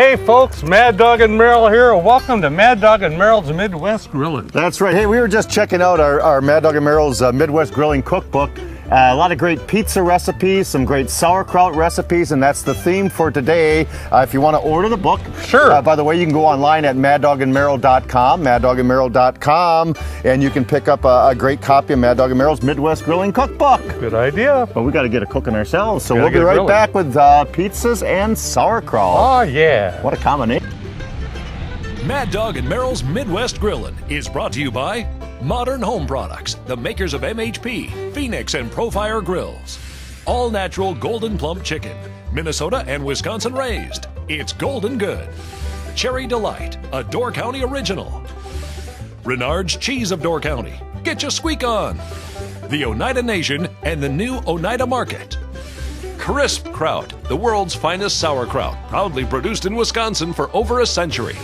Hey folks, Mad Dog and Merrill here. Welcome to Mad Dog and Merrill's Midwest Grilling. That's right. Hey, we were just checking out our Mad Dog and Merrill's Midwest Grilling Cookbook. A lot of great pizza recipes, some great sauerkraut recipes, and that's the theme for today. If you want to order the book, sure. By the way, you can go online at maddogandmerrill.com, maddogandmerrill.com, and you can pick up a great copy of Mad Dog and Merrill's Midwest Grilling Cookbook. Good idea. But we got to get it cooking ourselves, so we'll be right back with pizzas and sauerkraut. Oh yeah. What a combination. Mad Dog and Merrill's Midwest Grillin' is brought to you by Modern Home Products, the makers of MHP, Phoenix, and Profire Grills. All natural Golden Plump Chicken, Minnesota and Wisconsin raised. It's golden good. Cherry Delight, a Door County original. Renard's Cheese of Door County. Get your squeak on. The Oneida Nation and the new Oneida Market. Crisp Kraut, the world's finest sauerkraut, proudly produced in Wisconsin for over a century.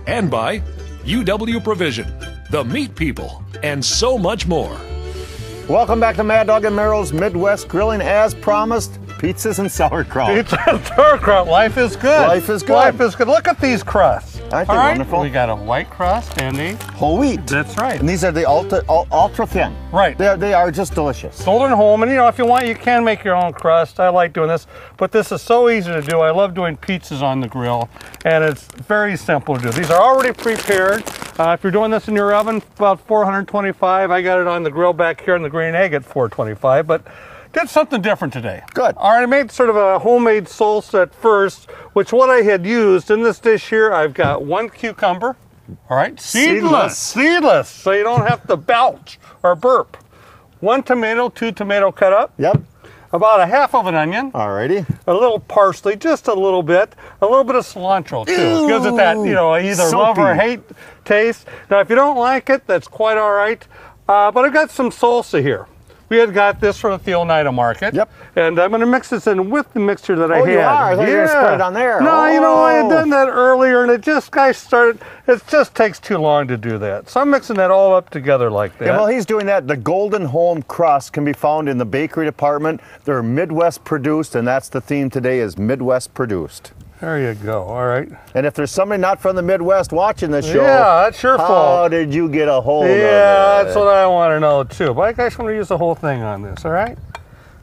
And by UW Provision, the meat people, and so much more. Welcome back to Mad Dog and Merrill's Midwest Grilling. As promised, pizzas and sauerkraut. Pizza and sauerkraut. Life is good. Life is good. Life is good. Look at these crusts. Aren't they wonderful? We got a white crust and a whole wheat. That's right. And these are the ultra thin. Right. They are just delicious. Golden home, and you know, if you want, you can make your own crust. I like doing this, but this is so easy to do. I love doing pizzas on the grill, and it's very simple to do. These are already prepared. If you're doing this in your oven, about 425. I got it on the grill back here in the green egg at 425, but did something different today. Good. All right, I made sort of a homemade salsa at first, which what I had used in this dish here, I've got 1 cucumber, all right, seedless, so you don't have to belch or burp. 1 tomato, 2 tomato cut up. Yep. About a half of an onion. Alrighty. A little parsley, just a little bit. A little bit of cilantro too. It gives it that, you know, either soapy love or hate taste. Now, if you don't like it, that's quite all right. But I've got some salsa here. We had got this from the Oneida Market. Yep. And I'm going to mix this in with the mixture that I had. Oh, you are? I thought you were going to spread it on there. No, you know, I had done that earlier, and it just takes too long to do that. So I'm mixing that all up together like that. Yeah, well, he's doing that. The Golden Home crust can be found in the bakery department. They're Midwest produced, and that's the theme today is Midwest produced. There you go. All right. And if there's somebody not from the Midwest watching the show, yeah, that's your fault. How did you get a hold of it? Yeah, that's what I want to know too. But I just want to use the whole thing on this. All right.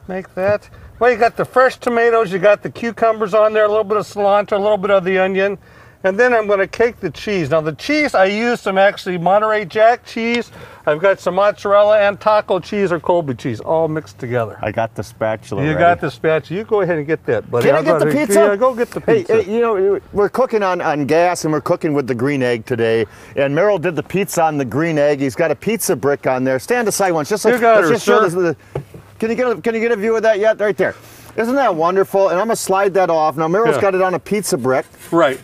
Make that. Well, you got the fresh tomatoes, you got the cucumbers on there, a little bit of cilantro, a little bit of the onion. And then I'm going to cake the cheese. Now the cheese, I used some actually Monterey Jack cheese. I've got some mozzarella and taco cheese or Colby cheese all mixed together. I got the spatula You ready. got the spatula. You go ahead and get that, buddy. Can I get the pizza? Yeah, go get the pizza. Hey, you know, we're cooking on gas and we're cooking with the green egg today. And Merrill did the pizza on the green egg. He's got a pizza brick on there. Stand aside once. Just you got her, just sir. show this. Can you get a view of that yet? Right there. Isn't that wonderful? And I'm going to slide that off. Now, Merrill's got it on a pizza brick. Right.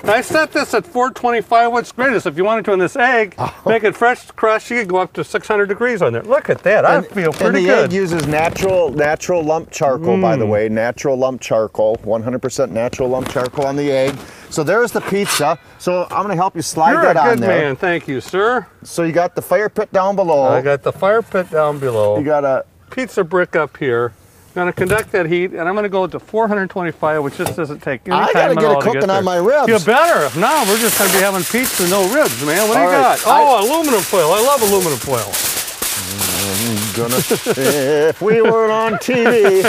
I set this at 425. What's great is if you wanted to in this egg, make it fresh crust, you could go up to 600 degrees on there. Look at that. I feel pretty good. And the egg uses natural lump charcoal, by the way. Natural lump charcoal. 100% natural lump charcoal on the egg. So there's the pizza. So I'm going to help you slide that on there. You're a good man. Thank you, sir. So you got the fire pit down below. I got the fire pit down below. You got a pizza brick up here. I'm going to conduct that heat, and I'm going to go to 425, which just doesn't take any time at all to get there. I got to get it cooking on my ribs. You better. If not, we're just going to be having pizza, no ribs, man. What do you got? Oh, aluminum foil. I love aluminum foil. If we weren't on TV,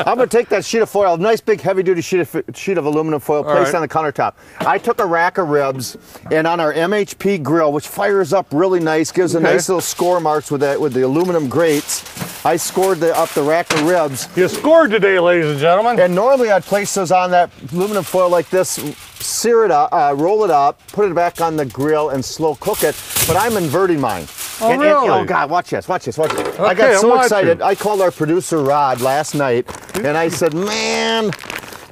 I'm going to take that sheet of foil, nice big heavy-duty sheet of aluminum foil, place it on the countertop. I took a rack of ribs, and on our MHP grill, which fires up really nice, gives a nice little score marks with the aluminum grates. I scored up the rack of ribs. You scored today, ladies and gentlemen. And normally I'd place those on that aluminum foil like this, sear it up, roll it up, put it back on the grill, and slow cook it. But I'm inverting mine. Oh, really? Oh, God, watch this, watch this, watch this. Okay, I got so excited. I called our producer, Rod, last night, and I said, man.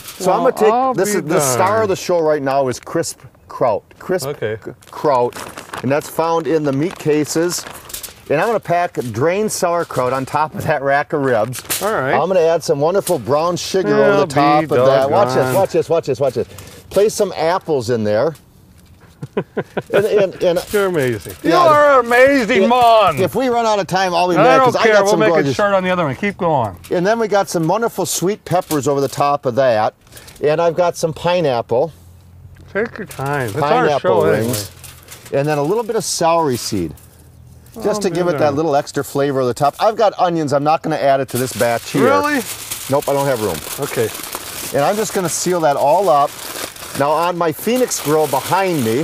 So I'm going to take, this is the star of the show right now is crisp kraut. Crisp kraut. And that's found in the meat cases. And I'm going to pack drained sauerkraut on top of that rack of ribs. All right. I'm going to add some wonderful brown sugar over the top of that. Watch this, watch this, watch this, watch this. Place some apples in there. You're amazing. You are amazing, man. If we run out of time, I'll be mad because I got some gorgeous. We'll make it short on the other one. Keep going. And then we got some wonderful sweet peppers over the top of that. And I've got some pineapple. Take your time. It's Pineapple our show rings. Anyway. And then a little bit of celery seed. Just to give it that little extra flavor at the top. I've got onions. I'm not going to add it to this batch here. Really? Nope, I don't have room. Okay. And I'm just going to seal that all up. Now on my Phoenix grill behind me,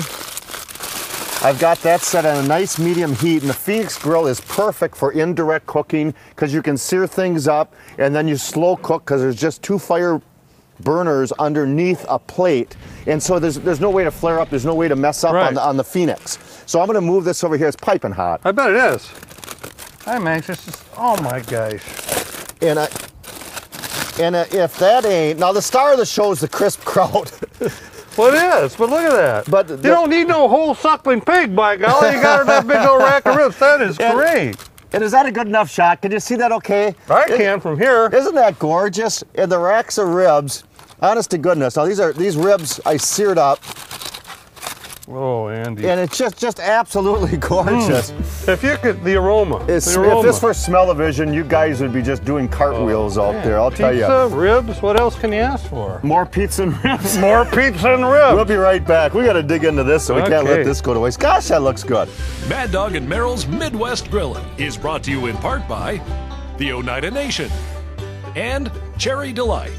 I've got that set at a nice medium heat, and the Phoenix grill is perfect for indirect cooking because you can sear things up and then you slow cook because there's just 2 fire burners underneath a plate, and so there's no way to flare up, there's no way to mess up on the Phoenix. So I'm going to move this over here. It's piping hot. I bet it is. I'm anxious. Oh my gosh. And if that ain't, now the star of the show is the crisp kraut. Well, it is, but look at that. But you don't need no whole suckling pig, by golly. You got that big old rack of ribs. That is great. And is that a good enough shot? Can you see that okay? I can from here. Isn't that gorgeous? And the racks of ribs, honest to goodness. Now these ribs I seared up. Oh, Andy. And it's just absolutely gorgeous. If you could, the aroma. If this were smell-o-vision, you guys would be just doing cartwheels out there, I'll tell you. Pizza, ribs, what else can you ask for? More pizza and ribs. More pizza and ribs. We'll be right back. We got to dig into this, so we can't let this go to waste. Gosh, that looks good. Mad Dog and Merrill's Midwest Grillin' is brought to you in part by the Oneida Nation and Cherry Delight.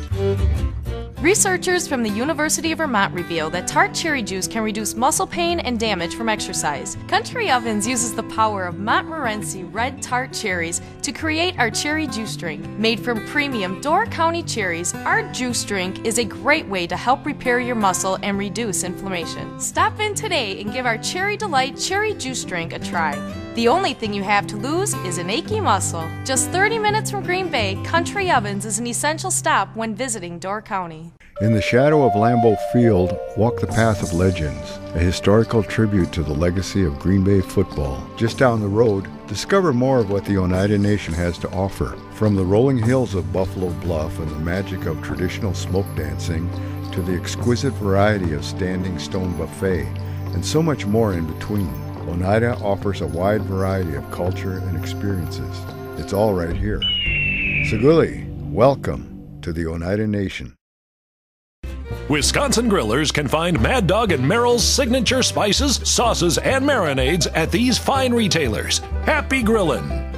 Researchers from the University of Vermont reveal that tart cherry juice can reduce muscle pain and damage from exercise. Country Ovens uses the power of Montmorency red tart cherries to create our cherry juice drink. Made from premium Door County cherries, our juice drink is a great way to help repair your muscle and reduce inflammation. Stop in today and give our Cherry Delight cherry juice drink a try. The only thing you have to lose is an achy muscle. Just 30 minutes from Green Bay, Country Ovens is an essential stop when visiting Door County. In the shadow of Lambeau Field, walk the path of legends, a historical tribute to the legacy of Green Bay football. Just down the road, discover more of what the Oneida Nation has to offer. From the rolling hills of Buffalo Bluff and the magic of traditional smoke dancing, to the exquisite variety of standing stone buffet, and so much more in between. Oneida offers a wide variety of culture and experiences. It's all right here. Saguli, welcome to the Oneida Nation. Wisconsin grillers can find Mad Dog and Merrill's signature spices, sauces, and marinades at these fine retailers. Happy grillin'!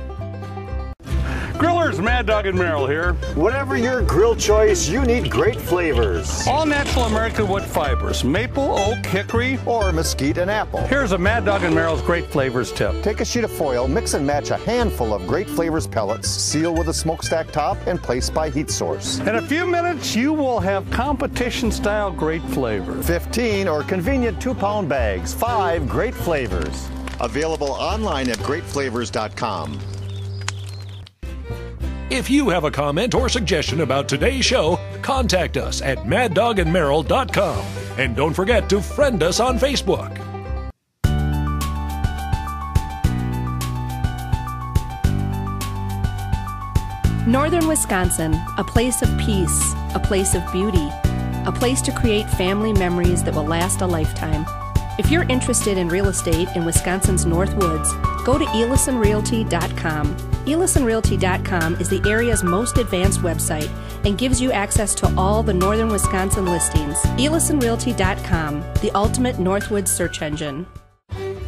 Grillers, Mad Dog and Merrill here. Whatever your grill choice, you need great flavors. All natural American wood fibers, maple, oak, hickory, or mesquite and apple. Here's a Mad Dog and Merrill's great flavors tip. Take a sheet of foil, mix and match a handful of great flavors pellets, seal with a smokestack top, and place by heat source. In a few minutes, you will have competition-style great flavors. 15 or convenient 2-pound bags, 5 great flavors. Available online at greatflavors.com. If you have a comment or suggestion about today's show, contact us at maddogandmerrill.com. And don't forget to friend us on Facebook. Northern Wisconsin, a place of peace, a place of beauty, a place to create family memories that will last a lifetime. If you're interested in real estate in Wisconsin's North Woods, go to ElisonRealty.com. ElisonRealty.com is the area's most advanced website and gives you access to all the Northern Wisconsin listings. ElisonRealty.com, the ultimate Northwoods search engine.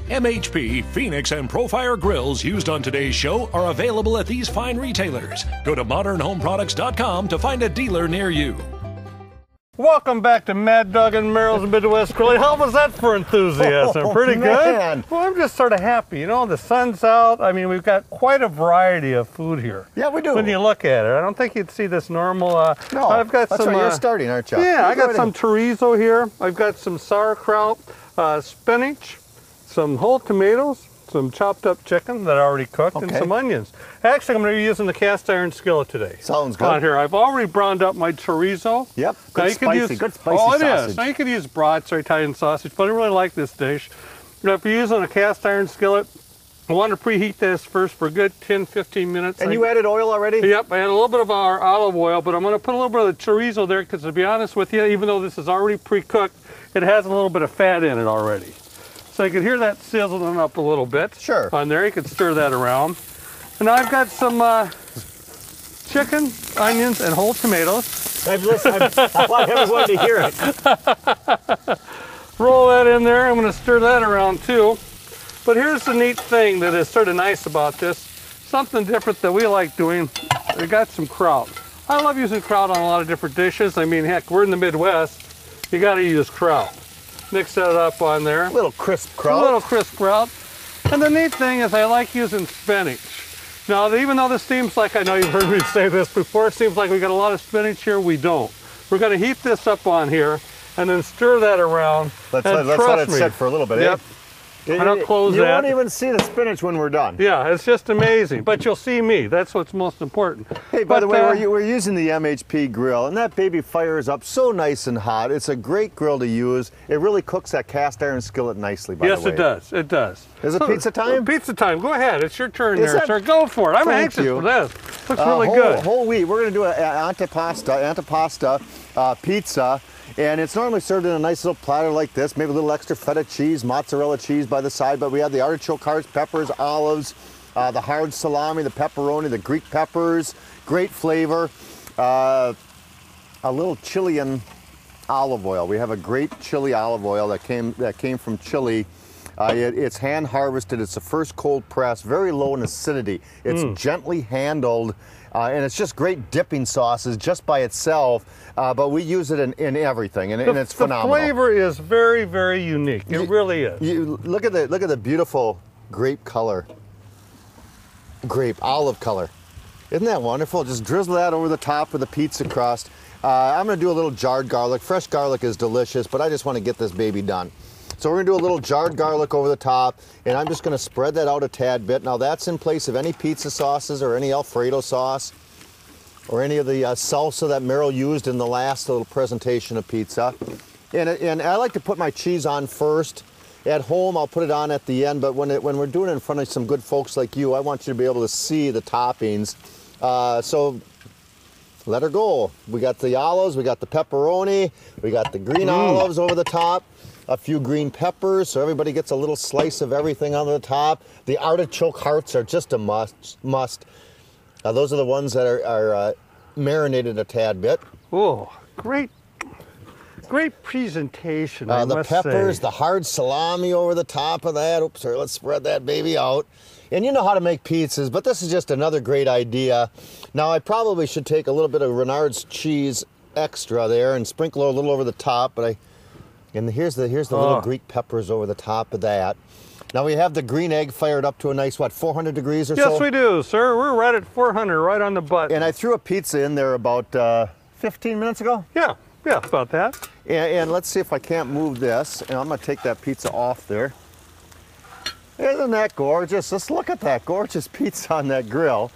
MHP, Phoenix, and Profire grills used on today's show are available at these fine retailers. Go to modernhomeproducts.com to find a dealer near you. Welcome back to Mad Dog and Merrill's Midwest Grilling. How was that for enthusiasm? Pretty good? Well, I'm just sort of happy. You know, the sun's out. I mean, we've got quite a variety of food here. Yeah, we do. When you look at it. I don't think you'd see this normal. No, I've got that's some, right. You're starting, aren't you? Yeah, I got some chorizo here. I've got some sauerkraut, spinach, some whole tomatoes, some chopped up chicken that I already cooked, and some onions. Actually, I'm going to be using the cast iron skillet today. Sounds good. On here, I've already browned up my chorizo. Yep, good spicy sausage. Oh, it is. Now you could use brats or Italian sausage, but I really like this dish. Now, if you're using a cast iron skillet, I want to preheat this first for a good 10-15 minutes. And you added oil already? Yep, I added a little bit of our olive oil, but I'm going to put a little bit of the chorizo there because, to be honest with you, even though this is already pre-cooked, it has a little bit of fat in it already. So you can hear that sizzling up a little bit. Sure. On there, you can stir that around. And I've got some chicken, onions, and whole tomatoes. I want everyone to hear it. Roll that in there. I'm going to stir that around too. But here's the neat thing that is sort of nice about this. Something different that we like doing. We got some kraut. I love using kraut on a lot of different dishes. I mean, heck, we're in the Midwest. You got to use kraut. Mix that up on there. A little crisp kraut. A little crisp kraut. And the neat thing is I like using spinach. Now, even though this seems like, I know you've heard me say this before, it seems like we got a lot of spinach here, we don't. We're going to heat this up on here and then stir that around. Let's let it sit for a little bit. Yep. I don't close that. You won't even see the spinach when we're done. Yeah, it's just amazing. But you'll see me. That's what's most important. Hey, by the way, we're using the MHP grill, and that baby fires up so nice and hot. It's a great grill to use. It really cooks that cast iron skillet nicely, by the way. Yes, it does. It does. Is it pizza time? Pizza time. Go ahead. It's your turn there, sir. Go for it. I'm anxious for this. Looks really good. Whole wheat. We're going to do an antipasta pizza. And it's normally served in a nice little platter like this, maybe a little extra feta cheese, mozzarella cheese by the side, but we have the artichoke hearts, peppers, olives, the hard salami, the pepperoni, the Greek peppers, great flavor, a little Chilean olive oil. We have a great Chile olive oil that came from Chile. It's hand harvested, it's the first cold press, very low in acidity. It's gently handled. And it's just great dipping sauces just by itself, but we use it in everything, and it's phenomenal. The flavor is very, very unique. It really is. Look at the beautiful grape color, olive color. Isn't that wonderful? Just drizzle that over the top of the pizza crust. I'm going to do a little jarred garlic. Fresh garlic is delicious, but I just want to get this baby done. So we're going to do a little jarred garlic over the top, and I'm just going to spread that out a tad bit. Now that's in place of any pizza sauces or any Alfredo sauce or any of the salsa that Merrill used in the last little presentation of pizza. And I like to put my cheese on first. At home, I'll put it on at the end, but when we're doing it in front of some good folks like you, I want you to be able to see the toppings. So let her go. We got the olives, we got the pepperoni, we got the green olives over the top. A few green peppers, so everybody gets a little slice of everything on the top. The artichoke hearts are just a must. Those are the ones that are marinated a tad bit. Oh, great presentation, I the must peppers, say. the hard salami over the top of that. Oops, sorry, let's spread that baby out. And you know how to make pizzas, but this is just another great idea. Now, I probably should take a little bit of Renard's cheese extra there and sprinkle a little over the top, and here's the little Greek peppers over the top of that. Now we have the green egg fired up to a nice, what, 400 degrees or so? Yes, we do, sir. We're right at 400, right on the button. And I threw a pizza in there about 15 minutes ago. Yeah, about that. And let's see if I can't move this. And I'm going to take that pizza off there. Isn't that gorgeous? Just look at that gorgeous pizza on that grill.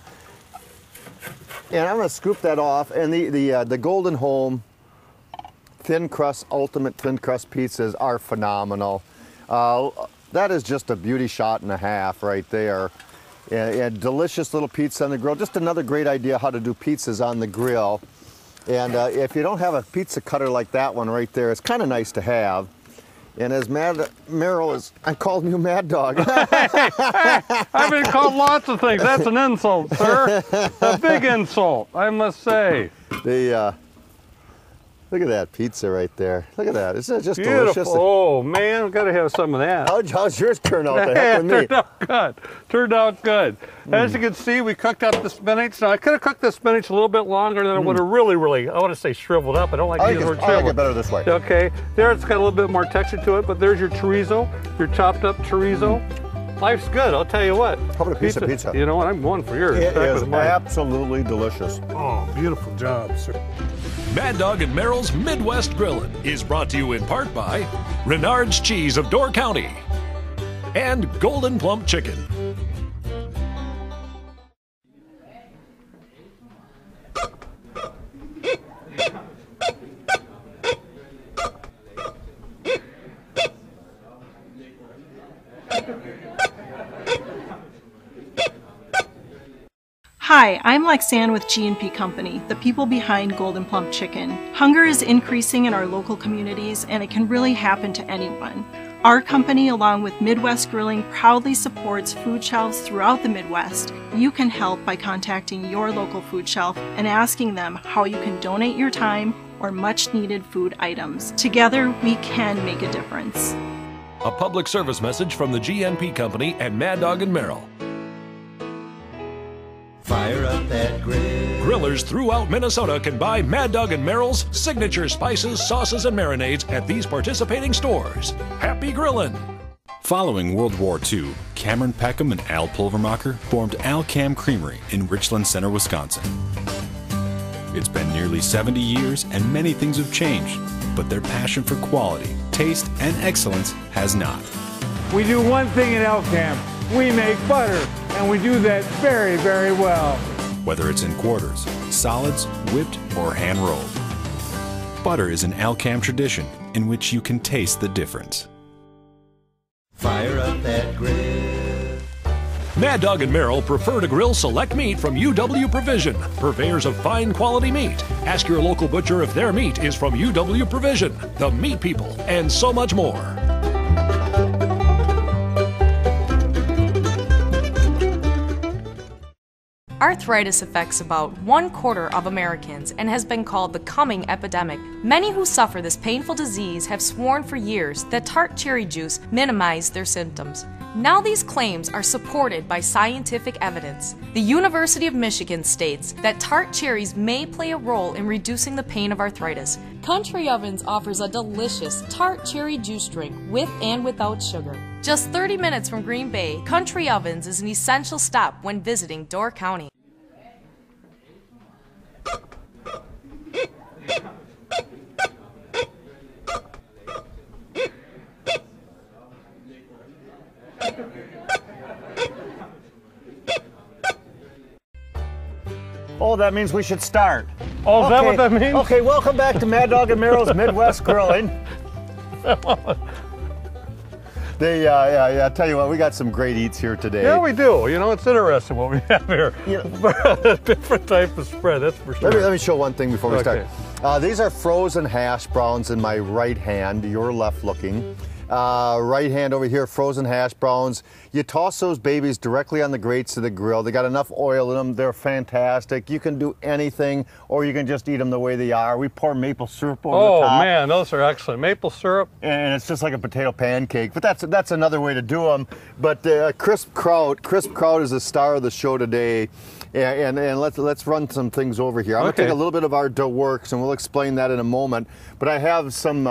And I'm going to scoop that off. And the Golden Home ultimate thin crust pizzas are phenomenal. That is just a beauty shot and a half right there. And delicious little pizza on the grill. Just another great idea how to do pizzas on the grill. And if you don't have a pizza cutter like that one right there, it's kind of nice to have. And as Merrill is, I called you Mad Dog. I've been called lots of things. That's an insult, sir. A big insult, I must say. Look at that pizza right there. Look at that. Isn't it just beautiful. Delicious? Oh, man, we've got to have some of that. How's yours turn out? The heck with me. Turned out good. Turned out good. As you can see, we cooked up the spinach. Now, I could have cooked the spinach a little bit longer, than it would have really, I want to say shriveled up. I don't like to use the word shriveled. I like it better this way. Okay. There, it's got a little bit more texture to it, but there's your chorizo, your chopped up chorizo. Life's good, I'll tell you what. How about a piece of pizza? You know what, I'm going for yours. It is absolutely delicious. Oh, beautiful job, sir. Mad Dog and Merrill's Midwest Grillin' is brought to you in part by Renard's Cheese of Door County and Golden Plump Chicken. Hi, I'm Lexanne with G&P Company, the people behind Golden Plump Chicken. Hunger is increasing in our local communities, and it can really happen to anyone. Our company, along with Midwest Grilling, proudly supports food shelves throughout the Midwest. You can help by contacting your local food shelf and asking them how you can donate your time or much needed food items. Together, we can make a difference. A public service message from the GNP Company and Mad Dog and Merrill. Fire up that grill. Grillers throughout Minnesota can buy Mad Dog and Merrill's signature spices, sauces, and marinades at these participating stores. Happy grillin'! Following World War II, Cameron Peckham and Al Pulvermacher formed Al Cam Creamery in Richland Center, Wisconsin. It's been nearly 70 years and many things have changed, but their passion for quality, taste, and excellence has not. We do one thing at Al Cam. We make butter, and we do that very, very well. Whether it's in quarters, solids, whipped, or hand-rolled. Butter is an Al Cam tradition in which you can taste the difference. Fire up that grill. Mad Dog and Merrill prefer to grill select meat from UW Provision, purveyors of fine quality meat. Ask your local butcher if their meat is from UW Provision, the meat people, and so much more. Arthritis affects about 1/4 of Americans and has been called the coming epidemic. Many who suffer this painful disease have sworn for years that tart cherry juice minimized their symptoms. Now these claims are supported by scientific evidence. The University of Michigan states that tart cherries may play a role in reducing the pain of arthritis. Country Ovens offers a delicious tart cherry juice drink with and without sugar. Just 30 minutes from Green Bay, Country Ovens is an essential stop when visiting Door County. Oh, that means we should start. Oh, is that what that means? Okay, welcome back to Mad Dog and Merrill's Midwest Grilling. I tell you what, we got some great eats here today. Yeah, we do. You know, it's interesting what we have here. Yeah. Different type of spread, that's for sure. Let me show one thing before we Okay. start. These are frozen hash browns in my right hand, your left looking. Right hand over here, frozen hash browns. You toss those babies directly on the grates of the grill. They got enough oil in them. They're fantastic. You can do anything, or you can just eat them the way they are. We pour maple syrup over the top. Oh man, those are excellent. Maple syrup. And it's just like a potato pancake, but that's another way to do them. But Crisp Kraut is the star of the show today. And let's run some things over here. I'm going to take a little bit of our dough works, and we'll explain that in a moment. But I have some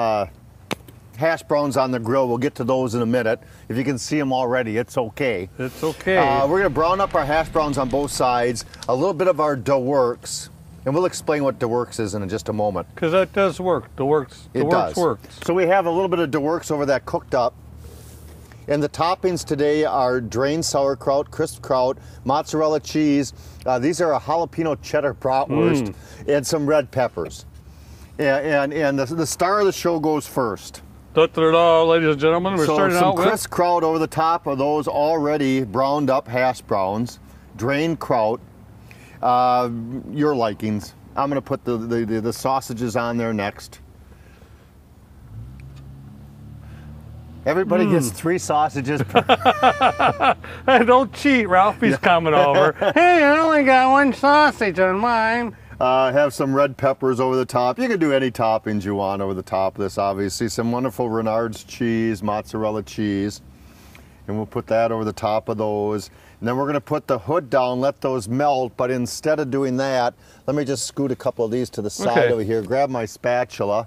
hash browns on the grill. We'll get to those in a minute. If you can see them already, it's okay. It's okay. We're going to brown up our hash browns on both sides, a little bit of our dough works, and we'll explain what dough works is in just a moment. Because that does work. The works works. So we have a little bit of dough works over that cooked up. And the toppings today are drained sauerkraut, crisp kraut, mozzarella cheese. These are a jalapeno cheddar bratwurst and some red peppers. And the star of the show goes first. Da-da-da, ladies and gentlemen, we're starting out with some crisp kraut over the top of those already browned up hash browns, drained kraut, your likings. I'm going to put the sausages on there next. Everybody gets 3 sausages per. Hey, don't cheat, Ralphie's coming over. Hey, I only got 1 sausage on mine. Have some red peppers over the top. You can do any toppings you want over the top of this, obviously. Some wonderful Renard's cheese, mozzarella cheese. And we'll put that over the top of those. And then we're going to put the hood down, let those melt. But instead of doing that, let me just scoot a couple of these to the side over here. Grab my spatula.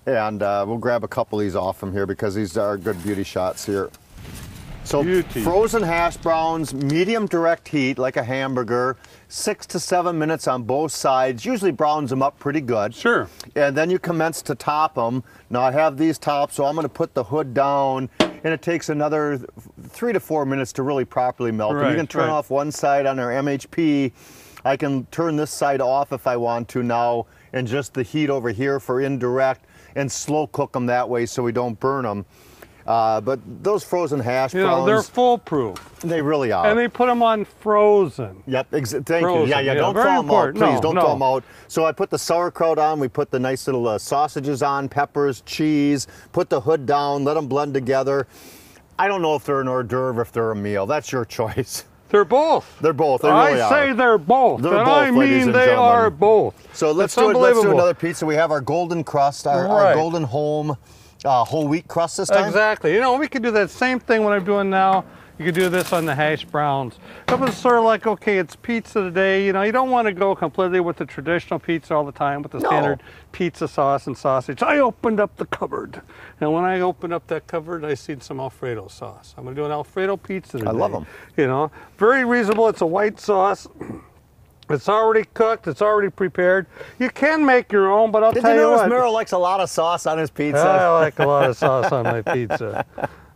And we'll grab a couple of these off from here because these are good beauty shots here. So frozen hash browns, medium direct heat like a hamburger, 6 to 7 minutes on both sides, usually browns them up pretty good. Sure. And then you commence to top them. Now I have these topped, so I'm going to put the hood down, and it takes another 3 to 4 minutes to really properly melt them. You can turn off one side on our MHP. I can turn this side off if I want to now, and just the heat over here for indirect, and slow cook them that way so we don't burn them. But those frozen hash browns, they're foolproof. They really are. And they put them on frozen. Yep, thank you. Yeah, don't throw them out, please. Don't throw them out. So I put the sauerkraut on. We put the nice little sausages on, peppers, cheese. Put the hood down. Let them blend together. I don't know if they're an hors d'oeuvre, if they're a meal. That's your choice. They're both. They're both. They really I say they're both. They're and both, I mean they are both. So let's do another pizza. We have our golden crust, our golden home whole wheat crust this time. Exactly. You know, we could do that same thing what I'm doing now. You could do this on the hash browns. It was sort of like, okay, it's pizza today. You know, you don't want to go completely with the traditional pizza all the time with the standard pizza sauce and sausage. I opened up the cupboard. And when I opened up that cupboard, I seen some Alfredo sauce. I'm going to do an Alfredo pizza today. I love them. You know, very reasonable. It's a white sauce. It's already cooked. It's already prepared. You can make your own, but I'll tell you what. Merrill likes a lot of sauce on his pizza? I like a lot of sauce on my pizza.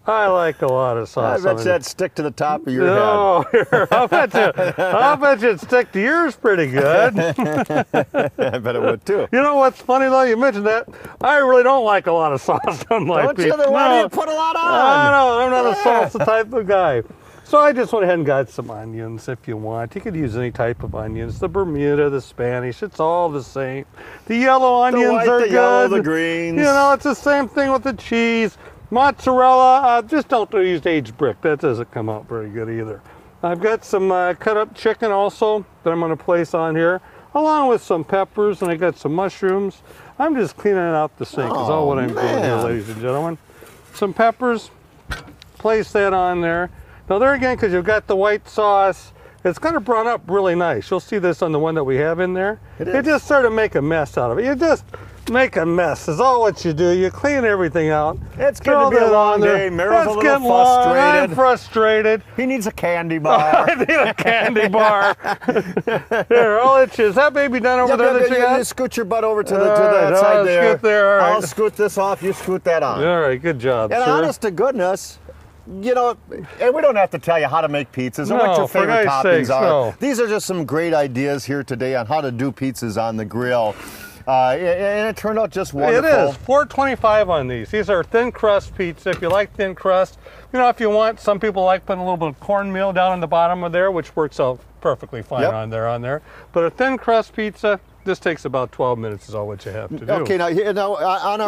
I like a lot of sauce. I bet that'd stick to the top of your head. No, I'll bet you it'd stick to yours pretty good. I bet it would too. You know what's funny though? You mentioned that. I really don't like a lot of sauce on my pizza. Why do you put a lot on? I know. I'm not a salsa type of guy. So I just went ahead and got some onions if you want. You could use any type of onions. The Bermuda, the Spanish, it's all the same. The yellow onions are good. The yellow, the greens. You know, it's the same thing with the cheese. Mozzarella, just don't use aged brick. That doesn't come out very good either. I've got some cut up chicken also that I'm going to place on here, along with some peppers, and I got some mushrooms. I'm just cleaning out the sink is all what I'm doing here, ladies and gentlemen. Some peppers, place that on there. Now there again, because you've got the white sauce, it's going to brown up really nice. You'll see this on the one that we have in there. You just sort of make a mess out of it. You just make a mess is all what you do. You clean everything out. It's going to be a long day. Merrill's a little frustrated. I'm frustrated. He needs a candy bar. I need a candy bar. Here, I'll let you. Is that baby done over there that you got? You scoot your butt over to that side there. Scoot there. All right. I'll scoot this off. You scoot that on. All right. Good job, and sir. Honest to goodness, you know, and we don't have to tell you how to make pizzas or what your favorite toppings are. No. These are just some great ideas here today on how to do pizzas on the grill. And it turned out just wonderful. It is. $4.25 on these. These are thin crust pizza. If you like thin crust, you know, if you want, some people like putting a little bit of cornmeal down on the bottom of there, which works out perfectly fine on there. But a thin crust pizza, this takes about 12 minutes is all what you have to do. Okay, now on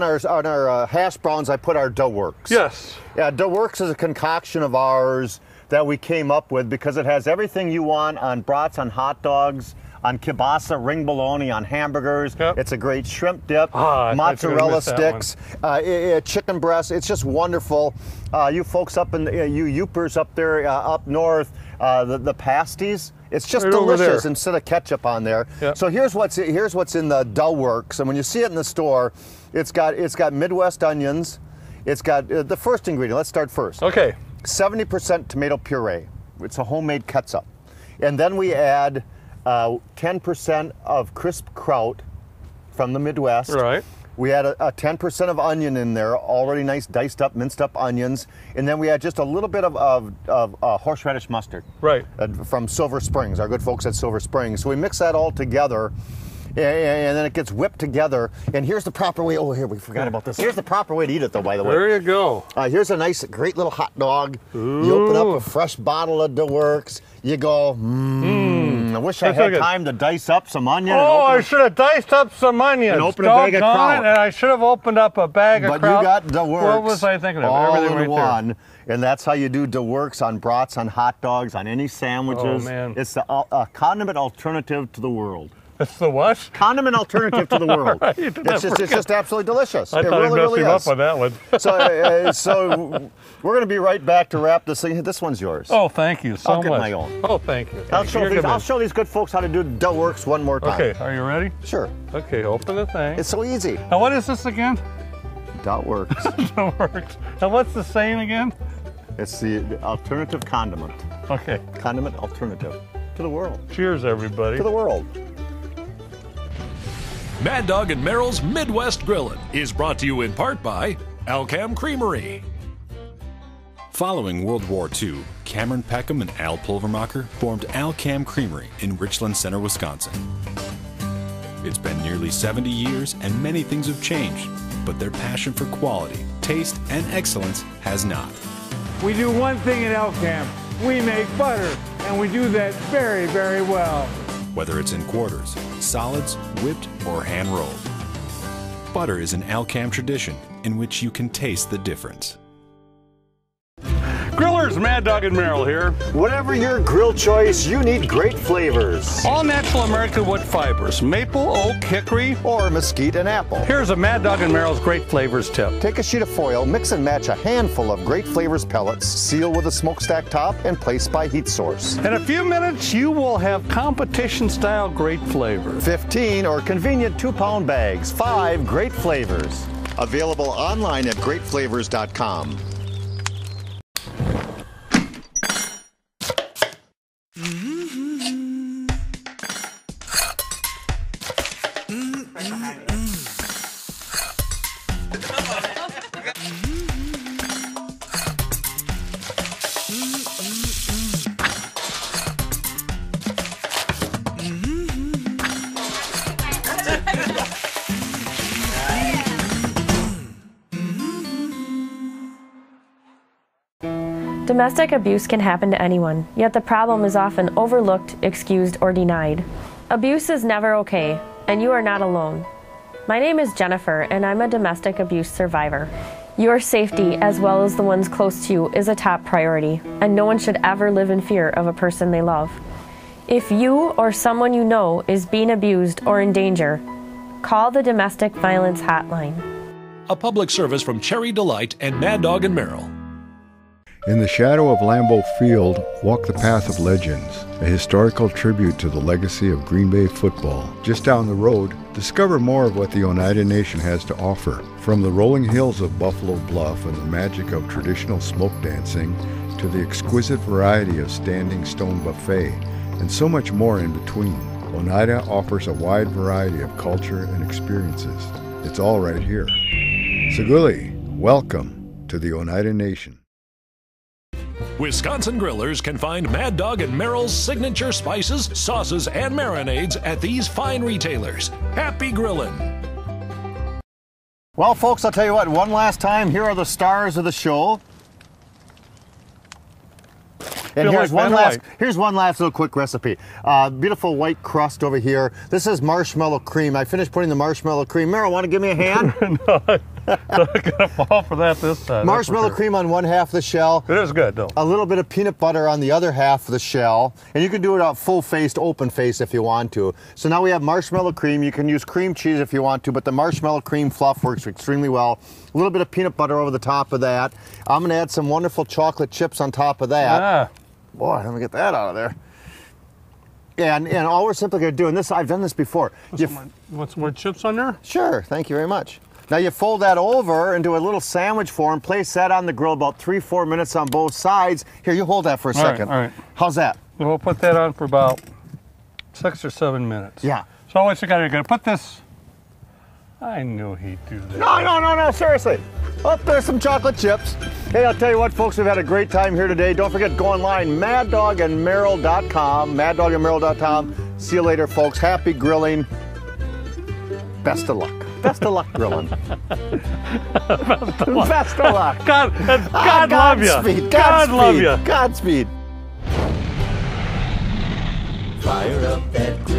our hash browns, I put our dough works. Yes. Yeah, dough works is a concoction of ours that we came up with because it has everything you want on brats, on hot dogs, on kielbasa, ring bologna, on hamburgers. It's a great shrimp dip, mozzarella sticks, chicken breast. It's just wonderful. You folks up in you Youpers up there up north, the pasties. It's just delicious instead of ketchup on there. So here's what's in the dough works, and when you see it in the store, it's got Midwest onions. It's got the first ingredient. Let's start first. Okay. 70% tomato puree. It's a homemade ketchup, and then we add 10% of crisp kraut from the Midwest. Right. We add a 10% of onion in there, already nice diced up, minced up onions, and then we add just a little bit of horseradish mustard. Right. From Silver Springs, our good folks at Silver Springs. So we mix that all together, and then it gets whipped together. And here's the proper way. Oh, here, we forgot about this. Here's the proper way to eat it, though, by the way. There you go. Here's a nice, great little hot dog. Ooh. You open up a fresh bottle of DeWorks. You go, I wish I had time to dice up some onion. Oh, I should have diced up some onions. And open a bag of kraut. And I should have opened up a bag of kraut. But you got DeWorks. What was I thinking of? All Everything in one. And that's how you do DeWorks on brats, on hot dogs, on any sandwiches. Oh, man. It's the condiment alternative to the world. It's the what? Condiment alternative to the world. Right, it's just absolutely delicious. I thought I messed you up on that one. So we're going to be right back to wrap this thing. This one's yours. Oh, thank you so much. I'll get my own. Oh, thank you. I'll show these good folks how to do DeWorks one more time. Okay, are you ready? Sure. Okay, open the thing. It's so easy. Now, what is this again? DeWorks. DeWorks. Now, what's the saying again? It's the alternative condiment. Okay. Condiment alternative to the world. Cheers, everybody. To the world. Mad Dog and Merrill's Midwest Grillin' is brought to you in part by Alcam Creamery. Following World War II, Cameron Peckham and Al Pulvermacher formed Alcam Creamery in Richland Center, Wisconsin. It's been nearly 70 years and many things have changed, but their passion for quality, taste and excellence has not. We do one thing at Elkham. We make butter, and we do that very, very well. Whether it's in quarters, solids, whipped, or hand-rolled. Butter is an Alcam tradition in which you can taste the difference. Grillers, Mad Dog and Merrill here. Whatever your grill choice, you need great flavors. All natural American wood fibers, maple, oak, hickory, Or mesquite and apple. Here's a Mad Dog and Merrill's great flavors tip. Take a sheet of foil, mix and match a handful of great flavors pellets, seal with a smokestack top, and place by heat source. In a few minutes, you will have competition-style great flavor. 15 or convenient 2-pound bags, 5 great flavors. Available online at greatflavors.com. Domestic abuse can happen to anyone, yet the problem is often overlooked, excused, or denied. Abuse is never okay, and you are not alone. My name is Jennifer, and I'm a domestic abuse survivor. Your safety, as well as the ones close to you, is a top priority, and no one should ever live in fear of a person they love. If you or someone you know is being abused or in danger, call the Domestic Violence Hotline. A public service from Cherry Delight and Mad Dog and Merrill. In the shadow of Lambeau Field, walk the path of legends, a historical tribute to the legacy of Green Bay football. Just down the road, discover more of what the Oneida Nation has to offer. From the rolling hills of Buffalo Bluff and the magic of traditional smoke dancing, to the exquisite variety of standing stone buffet, and so much more in between. Oneida offers a wide variety of culture and experiences. It's all right here. Saguli, welcome to the Oneida Nation. Wisconsin grillers can find Mad Dog and Merrill's signature spices, sauces, and marinades at these fine retailers. Happy grilling! Well, folks, I'll tell you what, one last time, here are the stars of the show. And here's one last little quick recipe. Beautiful white crust over here. This is marshmallow cream. I finished putting the marshmallow cream. Merrill, want to give me a hand? No, I'm gonna fall for that this time. Marshmallow cream on one half of the shell. It is good though. A little bit of peanut butter on the other half of the shell. And you can do it out full-faced, open-faced if you want to. So now we have marshmallow cream. You can use cream cheese if you want to, but the marshmallow cream fluff works extremely well. A little bit of peanut butter over the top of that. I'm gonna add some wonderful chocolate chips on top of that. Yeah. Boy, let me get that out of there. And all we're simply going to do, and this I've done this before. Want some more chips on there? Sure, thank you very much. Now you fold that over into a little sandwich form, place that on the grill about 3-4 minutes on both sides. Here, you hold that for a second. All right. How's that? We'll put that on for about 6 or 7 minutes. Yeah. So what you got? You're going to put this. I knew he'd do that. No, seriously. Oh, there's some chocolate chips. Hey, I'll tell you what, folks, we've had a great time here today. Don't forget, go online, maddogandmerrill.com, maddogandmerrill.com. See you later, folks. Happy grilling. Best of luck. Best of luck grilling. Best of luck. God love you. God love you. Godspeed. Fire up that grill.